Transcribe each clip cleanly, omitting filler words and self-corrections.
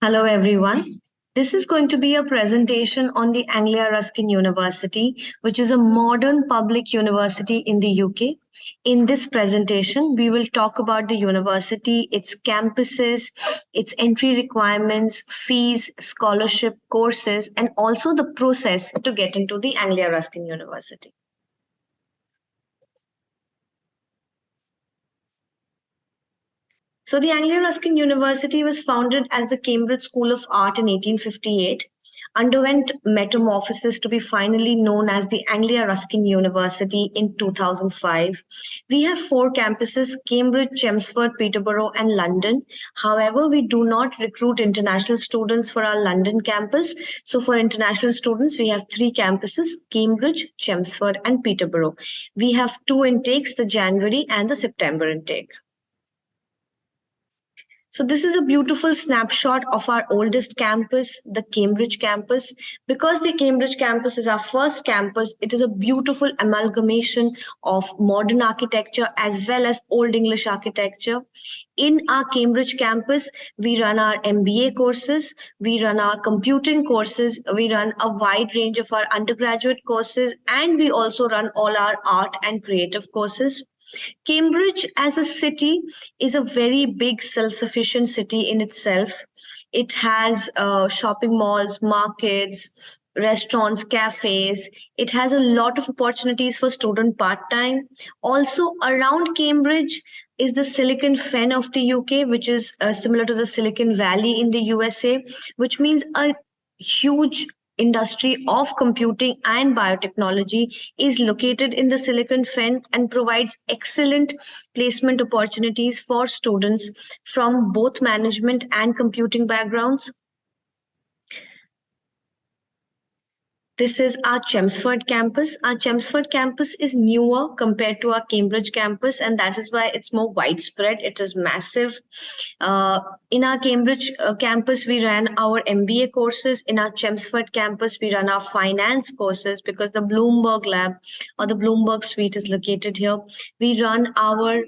Hello, everyone. This is going to be a presentation on the Anglia Ruskin University, which is a modern public university in the UK. In this presentation, we will talk about the university, its campuses, its entry requirements, fees, scholarship, courses, and also the process to get into the Anglia Ruskin University. So, the Anglia Ruskin University was founded as the Cambridge School of Art in 1858, underwent metamorphosis to be finally known as the Anglia Ruskin University in 2005. We have four campuses: Cambridge, Chelmsford, Peterborough, and London. However, we do not recruit international students for our London campus. So, for international students, we have three campuses: Cambridge, Chelmsford, and Peterborough. We have two intakes, the January and the September intake. So this is a beautiful snapshot of our oldest campus, the Cambridge campus. Because the Cambridge campus is our first campus, it is a beautiful amalgamation of modern architecture as well as Old English architecture. In our Cambridge campus, we run our MBA courses, we run our computing courses, we run a wide range of our undergraduate courses, and we also run all our art and creative courses. Cambridge as a city is a very big self-sufficient city in itself. It has shopping malls, markets, restaurants, cafes. It has a lot of opportunities for student part-time. Also around Cambridge is the Silicon Fen of the UK, which is similar to the Silicon Valley in the USA, which means a huge industry of computing and biotechnology is located in the Silicon Fen and provides excellent placement opportunities for students from both management and computing backgrounds. This is our Chelmsford campus. Our Chelmsford campus is newer compared to our Cambridge campus, and that is why it's more widespread. It is massive. In our Cambridge campus, we ran our MBA courses. In our Chelmsford campus, we run our finance courses because the Bloomberg lab or the Bloomberg suite is located here. We run our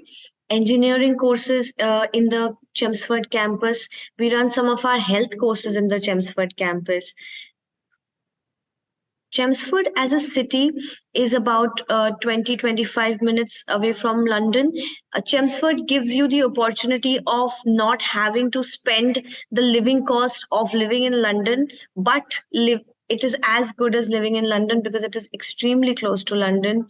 engineering courses in the Chelmsford campus. We run some of our health courses in the Chelmsford campus. Chelmsford as a city is about 20-25 minutes away from London. Chelmsford gives you the opportunity of not having to spend the living cost of living in London, but it is as good as living in London because it is extremely close to London.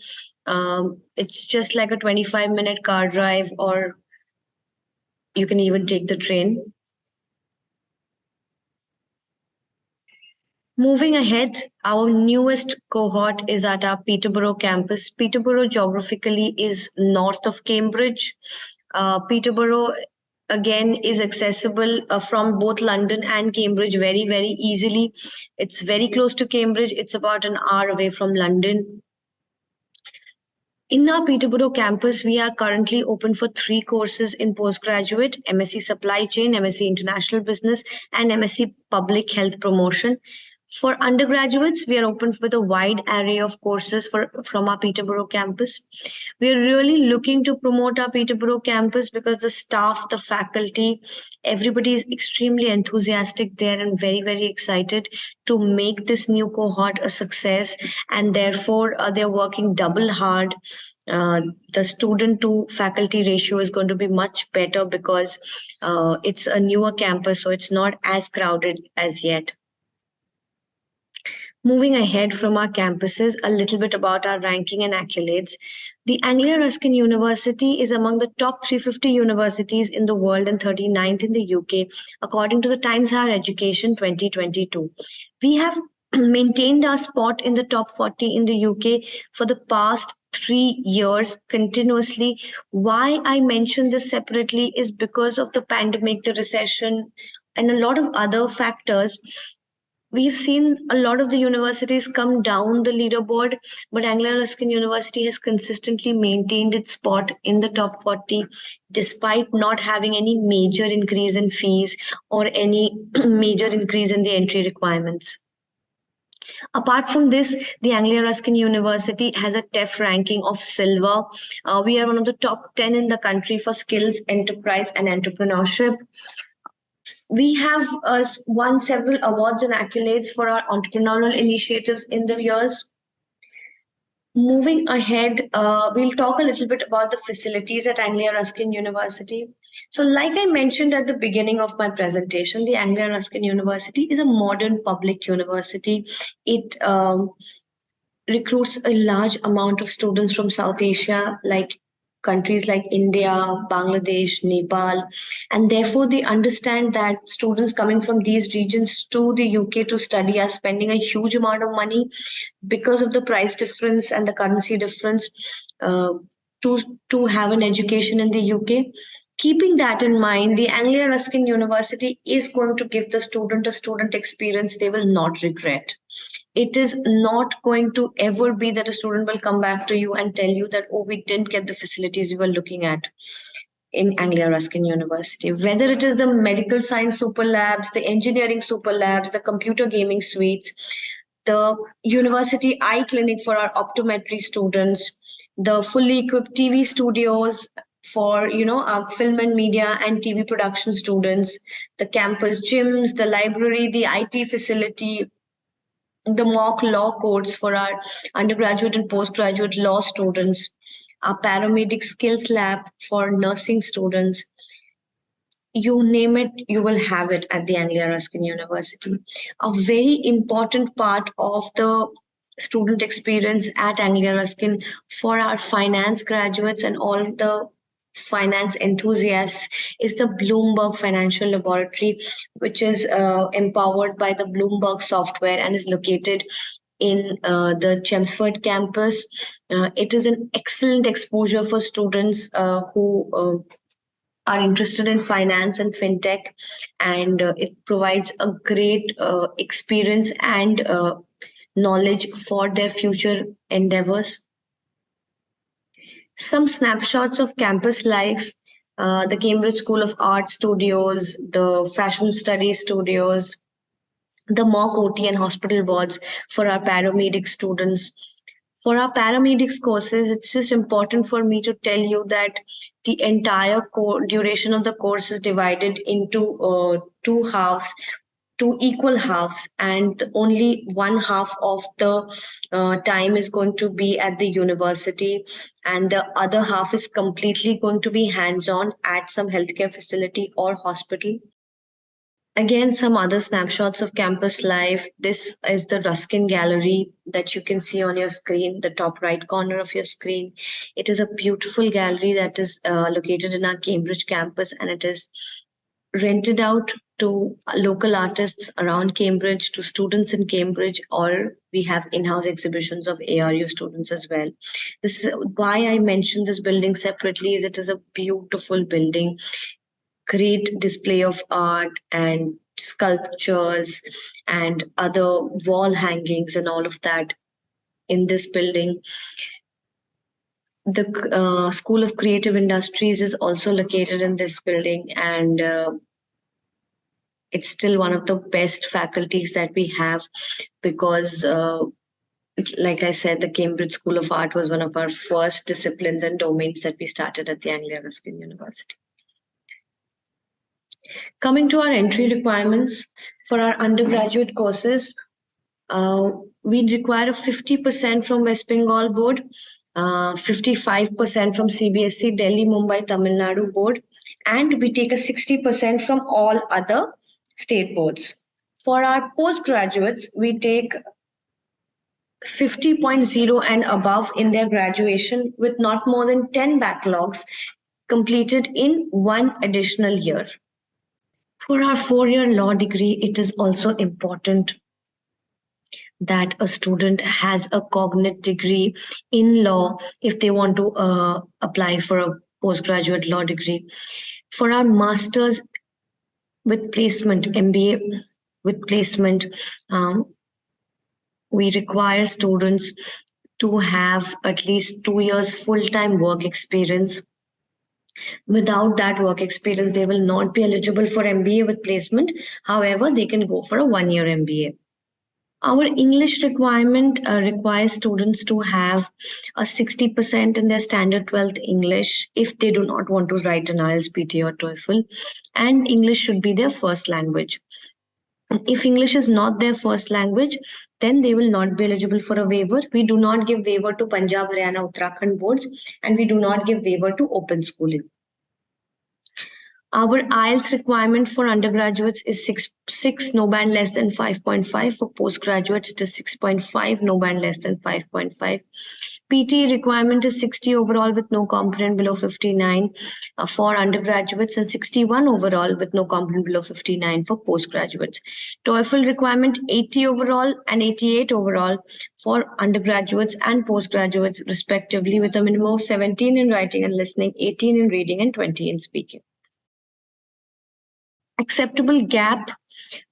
It's just like a 25-minute car drive, or you can even take the train. Moving ahead, our newest cohort is at our Peterborough campus. Peterborough geographically is north of Cambridge. Peterborough again is accessible from both London and Cambridge very, very easily. It's very close to Cambridge. It's about an hour away from London. In our Peterborough campus, we are currently open for three courses in postgraduate: MSc Supply Chain, MSc International Business, and MSc Public Health Promotion. For undergraduates, we are open with a wide array of courses from our Peterborough campus. We are really looking to promote our Peterborough campus because the staff, the faculty, everybody is extremely enthusiastic there and very, very excited to make this new cohort a success. And therefore, they're working double hard. The student to faculty ratio is going to be much better because it's a newer campus, so it's not as crowded as yet. Moving ahead from our campuses, a little bit about our ranking and accolades. The Anglia Ruskin University is among the top 350 universities in the world and 39th in the UK, according to the Times Higher Education 2022. We have maintained our spot in the top 40 in the UK for the past 3 years continuously. Why I mention this separately is because of the pandemic, the recession, and a lot of other factors. We've seen a lot of the universities come down the leaderboard, but Anglia Ruskin University has consistently maintained its spot in the top 40 despite not having any major increase in fees or any major increase in the entry requirements. Apart from this, the Anglia Ruskin University has a TEF ranking of silver. We are one of the top 10 in the country for skills, enterprise, and entrepreneurship. We have won several awards and accolades for our entrepreneurial initiatives in the years. Moving ahead, we'll talk a little bit about the facilities at Anglia Ruskin University. So, like I mentioned at the beginning of my presentation, the Anglia Ruskin University is a modern public university. It recruits a large amount of students from South Asia, like countries like India, Bangladesh, Nepal, and therefore they understand that students coming from these regions to the UK to study are spending a huge amount of money because of the price difference and the currency difference to have an education in the UK. Keeping that in mind, the Anglia Ruskin University is going to give the student a student experience they will not regret. It is not going to ever be that a student will come back to you and tell you that, oh, we didn't get the facilities we were looking at in Anglia Ruskin University. Whether it is the medical science super labs, the engineering super labs, the computer gaming suites, the university eye clinic for our optometry students, the fully equipped TV studios for our film and media and TV production students, the campus gyms, the library, the IT facility, the mock law courts for our undergraduate and postgraduate law students, our paramedic skills lab for nursing students. You name it, you will have it at the Anglia Ruskin University. A very important part of the student experience at Anglia Ruskin for our finance graduates and all the finance enthusiasts is the Bloomberg Financial Laboratory, which is empowered by the Bloomberg software and is located in the Chelmsford campus. It is an excellent exposure for students who are interested in finance and fintech, and it provides a great experience and knowledge for their future endeavors. Some snapshots of campus life: the Cambridge School of Art studios, the Fashion Studies studios, the mock OT and hospital wards for our paramedic students. For our paramedics courses, it's just important for me to tell you that the entire duration of the course is divided into two halves, two equal halves, and only one half of the time is going to be at the university, and the other half is completely going to be hands-on at some healthcare facility or hospital. Again, some other snapshots of campus life. This is the Ruskin Gallery that you can see on your screen, the top right corner of your screen. It is a beautiful gallery that is located in our Cambridge campus, and it is rented out to local artists around Cambridge, to students in Cambridge, or we have in-house exhibitions of ARU students as well. This is why I mentioned this building separately, is it is a beautiful building. Great display of art and sculptures and other wall hangings and all of that in this building. The School of Creative Industries is also located in this building, and it's still one of the best faculties that we have because like I said, the Cambridge School of Art was one of our first disciplines and domains that we started at the Anglia Ruskin University. Coming to our entry requirements for our undergraduate courses, we require a 50% from West Bengal board, 55% from CBSE Delhi, Mumbai, Tamil Nadu board, and we take a 60% from all other state boards. For our postgraduates, we take 50.0 and above in their graduation with not more than 10 backlogs completed in one additional year. For our 4-year law degree, it is also important that a student has a cognate degree in law if they want to apply for a postgraduate law degree. For our master's with placement, MBA with placement, we require students to have at least 2 years full-time work experience. Without that work experience, they will not be eligible for MBA with placement. However, they can go for a 1-year MBA. Our English requirement requires students to have a 60% in their standard 12th English if they do not want to write an IELTS, PT or TOEFL, and English should be their first language. If English is not their first language, then they will not be eligible for a waiver. We do not give waiver to Punjab, Haryana, Uttarakhand boards, and we do not give waiver to open schooling. Our IELTS requirement for undergraduates is 6, no band less than 5.5. For postgraduates, it is 6.5, no band less than 5.5. PT requirement is 60 overall with no component below 59 for undergraduates, and 61 overall with no component below 59 for postgraduates. TOEFL requirement 80 overall and 88 overall for undergraduates and postgraduates respectively, with a minimum of 17 in writing and listening, 18 in reading and 20 in speaking. Acceptable gap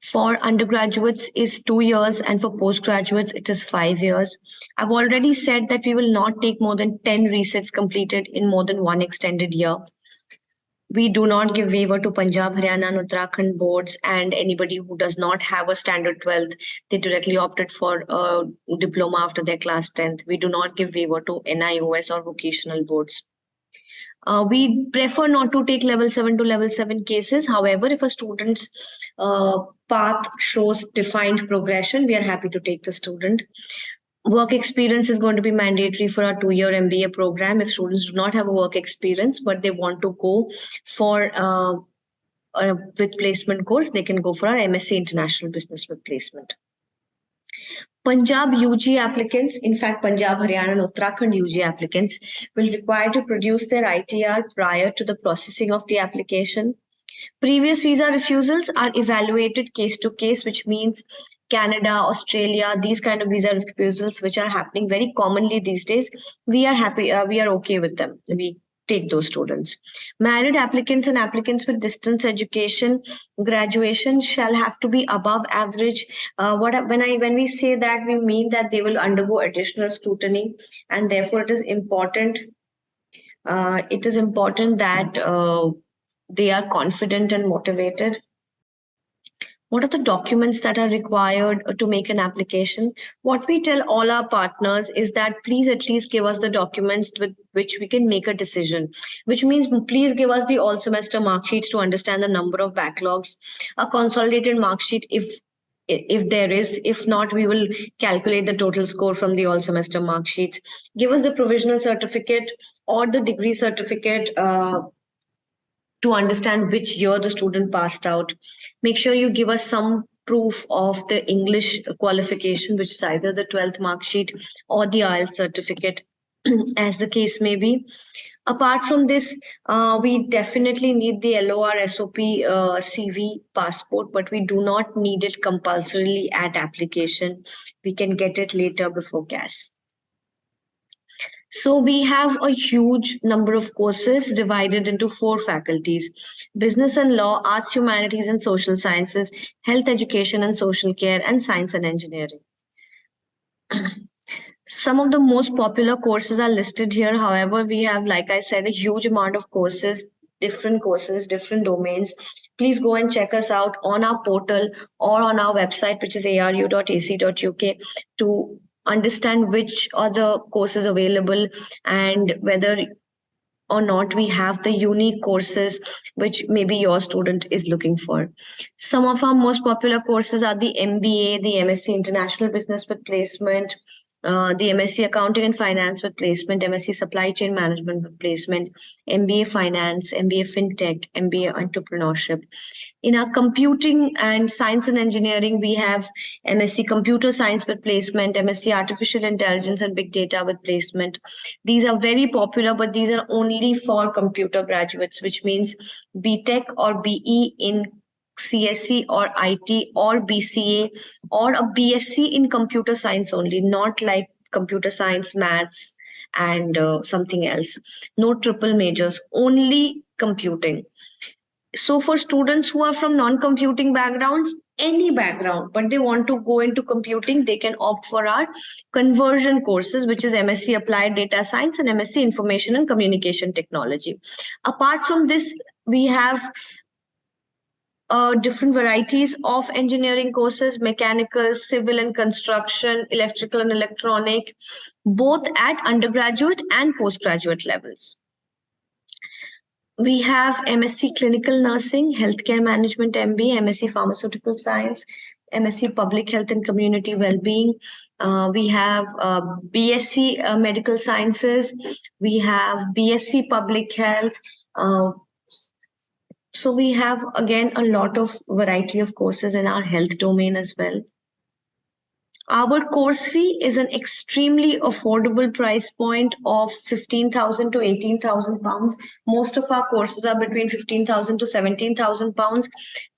for undergraduates is 2 years, and for postgraduates it is 5 years. I've already said that we will not take more than 10 resets completed in more than one extended year. We do not give waiver to Punjab, Haryana, and Uttarakhand boards, and anybody who does not have a standard 12th, they directly opted for a diploma after their class 10th. We do not give waiver to NIOS or vocational boards. We prefer not to take level 7 to level 7 cases. However, if a student's path shows defined progression, we are happy to take the student. Work experience is going to be mandatory for our 2-year MBA program. If students do not have a work experience, but they want to go for with placement course, they can go for our MSc International Business with placement. Punjab UG applicants, in fact, Punjab, Haryana, and Uttarakhand UG applicants will require to produce their ITR prior to the processing of the application. Previous visa refusals are evaluated case to case, which means Canada, Australia, these kind of visa refusals, which are happening very commonly these days, we are happy, we are okay with them. We take those students. Married applicants and applicants with distance education graduation shall have to be above average. When we say that, we mean that they will undergo additional scrutiny, and therefore it is important. It is important that they are confident and motivated. What are the documents that are required to make an application? What we tell all our partners is that please at least give us the documents with which we can make a decision, which means please give us the all semester mark sheets to understand the number of backlogs, a consolidated mark sheet if there is. If not, we will calculate the total score from the all semester mark sheets. Give us the provisional certificate or the degree certificate to understand which year the student passed out. Make sure you give us some proof of the English qualification, which is either the 12th mark sheet or the IELTS certificate, as the case may be. Apart from this, we definitely need the LOR SOP CV passport, but we do not need it compulsorily at application. We can get it later before CAS. So we have a huge number of courses divided into 4 faculties: business and law, arts, humanities and social sciences, health education and social care, and science and engineering. Some of the most popular courses are listed here. However, we have, like I said, a huge amount of courses, different domains. Please go and check us out on our portal or on our website, which is aru.ac.uk, to understand which are the courses available and whether or not we have the unique courses which maybe your student is looking for. Some of our most popular courses are the MBA, the MSc International Business with placement, the MSc Accounting and Finance with placement, MSc Supply Chain Management with placement, MBA Finance, MBA FinTech, MBA Entrepreneurship. In our computing and science and engineering, we have MSc Computer Science with placement, MSc Artificial Intelligence and Big Data with placement. These are very popular, but these are only for computer graduates, which means BTech or BE in CSE or IT or BCA or a BSc in computer science only, not like computer science, maths, and something else. No triple majors, only computing. So for students who are from non-computing backgrounds, any background, but they want to go into computing, they can opt for our conversion courses, which is MSc Applied Data Science and MSc Information and Communication Technology. Apart from this, we have different varieties of engineering courses: mechanical, civil and construction, electrical and electronic, both at undergraduate and postgraduate levels. We have MSc Clinical Nursing, Healthcare Management MBA, MSc Pharmaceutical Science, MSc Public Health and Community Wellbeing. We have BSc Medical Sciences. We have BSc Public Health. So we have, again, a lot of variety of courses in our health domain as well. Our course fee is an extremely affordable price point of 15,000 to 18,000 pounds. Most of our courses are between 15,000 to 17,000 pounds.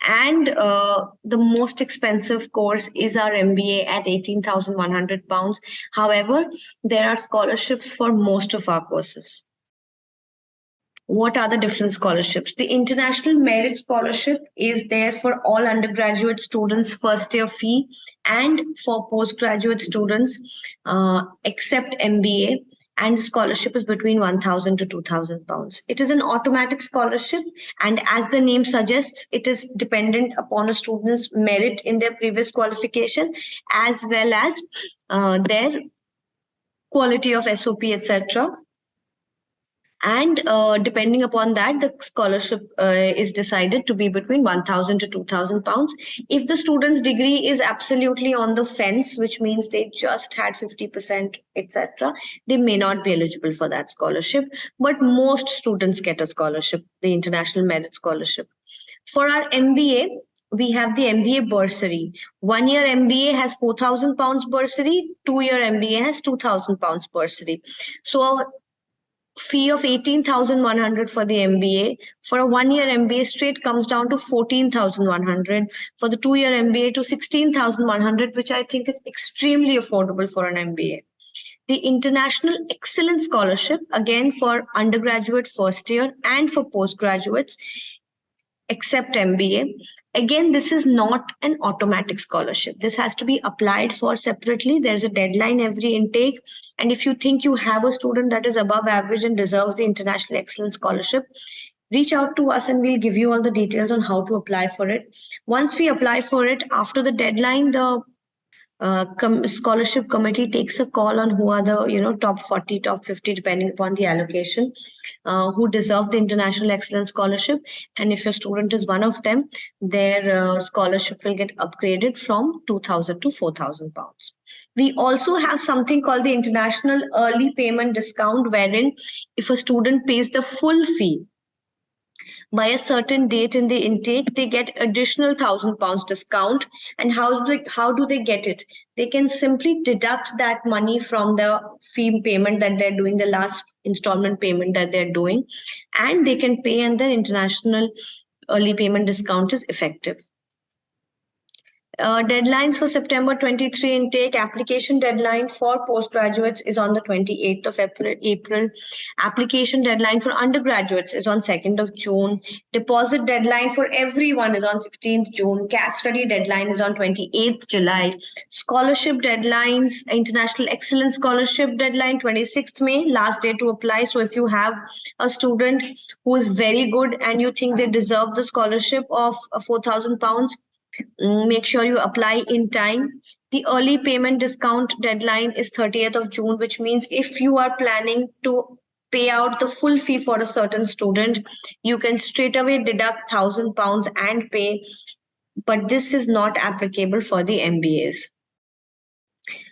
And the most expensive course is our MBA at 18,100 pounds. However, there are scholarships for most of our courses. What are the different scholarships? The International Merit Scholarship is there for all undergraduate students' first year fee and for postgraduate students except MBA, and scholarship is between 1,000 to 2,000 pounds. It is an automatic scholarship, and as the name suggests, it is dependent upon a student's merit in their previous qualification as well as their quality of SOP, etc. And depending upon that, the scholarship is decided to be between 1,000 to 2,000 pounds. If the student's degree is absolutely on the fence, which means they just had 50%, etc., they may not be eligible for that scholarship. But most students get a scholarship, the International Merit Scholarship. For our MBA, we have the MBA bursary. 1 year MBA has 4,000 pounds bursary, 2 year MBA has 2,000 pounds bursary. So fee of 18,100 for the MBA. For a 1 year MBA straight comes down to 14,100. For the 2 year MBA to 16,100, which I think is extremely affordable for an MBA. The International Excellence Scholarship, again for undergraduate first year and for postgraduates, except MBA. Again, this is not an automatic scholarship. This has to be applied for separately. There's a deadline every intake. And if you think you have a student that is above average and deserves the International Excellence Scholarship, reach out to us and we'll give you all the details on how to apply for it. Once we apply for it, after the deadline, the scholarship committee takes a call on who are the top 40, top 50, depending upon the allocation, who deserve the International Excellence Scholarship. And if your student is one of them, their scholarship will get upgraded from 2,000 to 4,000 pounds. We also have something called the International Early Payment Discount, wherein if a student pays the full fee by a certain date in the intake, they get additional 1,000 pounds discount. And how do they get it? They can simply deduct that money from the fee payment that they're doing, the last installment payment that they're doing, and they can pay, and their international early payment discount is effective. Deadlines for September 23 intake. Application deadline for postgraduates is on the 28th of April. Application deadline for undergraduates is on 2nd of June. Deposit deadline for everyone is on 16th June. Case study deadline is on 28th July. Scholarship deadlines, International Excellence Scholarship deadline 26th May, last day to apply. So if you have a student who is very good and you think they deserve the scholarship of 4,000 pounds, make sure you apply in time. The early payment discount deadline is 30th of June, which means if you are planning to pay out the full fee for a certain student, you can straight away deduct 1,000 pounds and pay. But this is not applicable for the MBAs.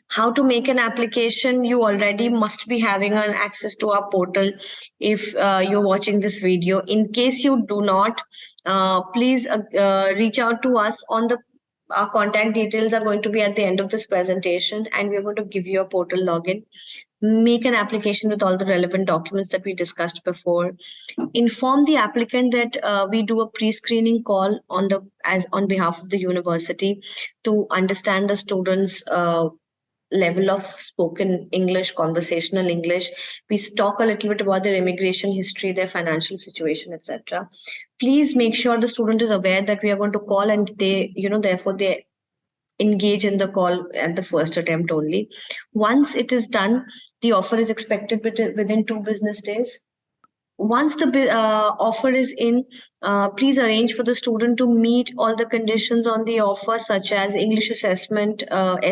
How to make an application? You already must be having an access to our portal if you're watching this video. In case you do not, please reach out to us on the our contact details are going to be at the end of this presentation, and we're going to give you a portal login. Make an application with all the relevant documents that we discussed before. Inform the applicant that we do a pre-screening call on behalf of the university to understand the students' level of spoken English, conversational English. We talk a little bit about their immigration history, their financial situation, etc. Please make sure the student is aware that we are going to call, and they, therefore they engage in the call at the first attempt only. Once it is done, the offer is expected within 2 business days. Once the offer is in, please arrange for the student to meet all the conditions on the offer, such as English assessment,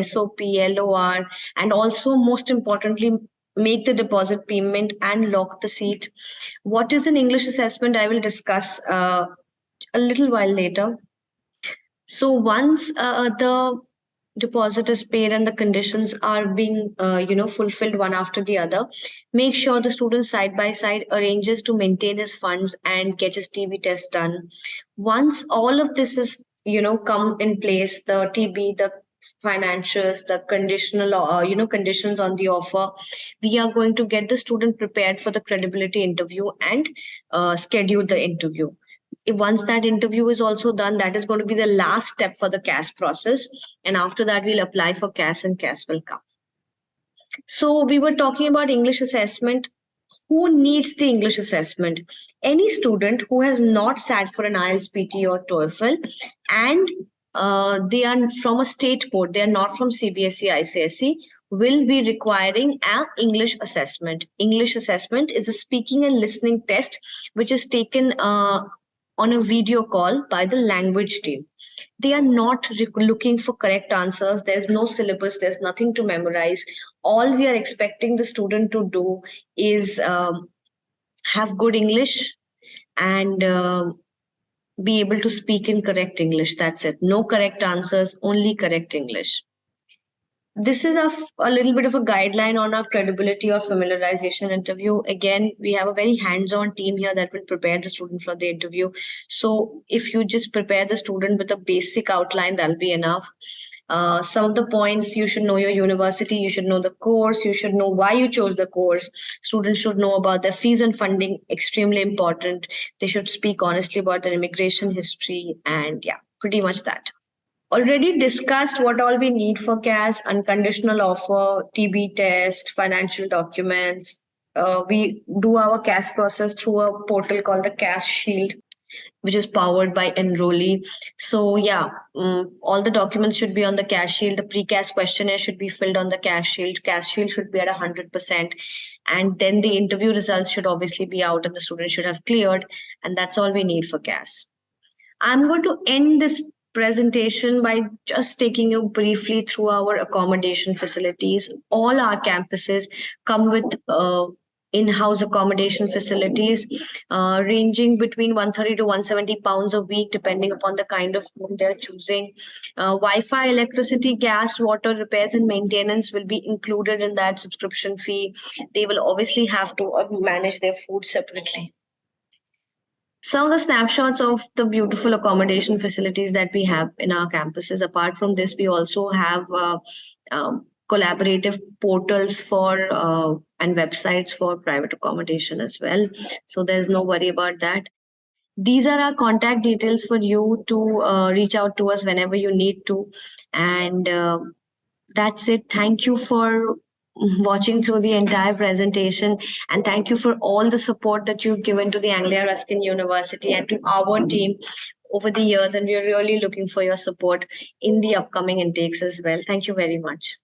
SOP, LOR, and also most importantly, make the deposit payment and lock the seat. What is an English assessment? I will discuss a little while later. So once the deposit is paid and the conditions are being fulfilled one after the other, make sure the student side by side arranges to maintain his funds and get his TB test done. Once all of this is come in place, the TB, the financials, the conditional conditions on the offer, we are going to get the student prepared for the credibility interview and schedule the interview. Once that interview is also done, that is going to be the last step for the CAS process. And after that, we'll apply for CAS and CAS will come. So we were talking about English assessment. Who needs the English assessment? Any student who has not sat for an IELTS, PT or TOEFL, and they are from a state board, they are not from CBSE, ICSE, will be requiring an English assessment. English assessment is a speaking and listening test which is taken on a video call by the language team. They are not looking for correct answers. There's no syllabus, there's nothing to memorize. All we are expecting the student to do is have good English and be able to speak in correct English. That's it. No correct answers, only correct English. This is a little bit of a guideline on our credibility or familiarization interview. Again, we have a very hands-on team here that will prepare the student for the interview. So if you just prepare the student with a basic outline, that'll be enough. Some of the points: you should know your university, you should know the course, you should know why you chose the course. Students should know about their fees and funding, extremely important. They should speak honestly about their immigration history, and yeah, pretty much that. Already discussed what all we need for CAS: unconditional offer, TB test, financial documents. We do our CAS process through a portal called the CAS Shield, which is powered by Enrollee. So yeah, all the documents should be on the CAS Shield. The pre-CAS questionnaire should be filled on the CAS Shield. CAS Shield should be at 100%. And then the interview results should obviously be out and the student should have cleared. And that's all we need for CAS. I'm going to end this presentation by just taking you briefly through our accommodation facilities. All our campuses come with in-house accommodation facilities ranging between 130 to 170 pounds a week, depending upon the kind of room they're choosing. Wi-Fi, electricity, gas, water, repairs and maintenance will be included in that subscription fee. They will obviously have to manage their food separately. Some of the snapshots of the beautiful accommodation facilities that we have in our campuses. Apart from this, we also have collaborative portals for and websites for private accommodation as well. So there's no worry about that. These are our contact details for you to reach out to us whenever you need to. And that's it. Thank you for watching through the entire presentation, and thank you for all the support that you've given to the Anglia Ruskin University and to our team over the years, and we're really looking for your support in the upcoming intakes as well. Thank you very much.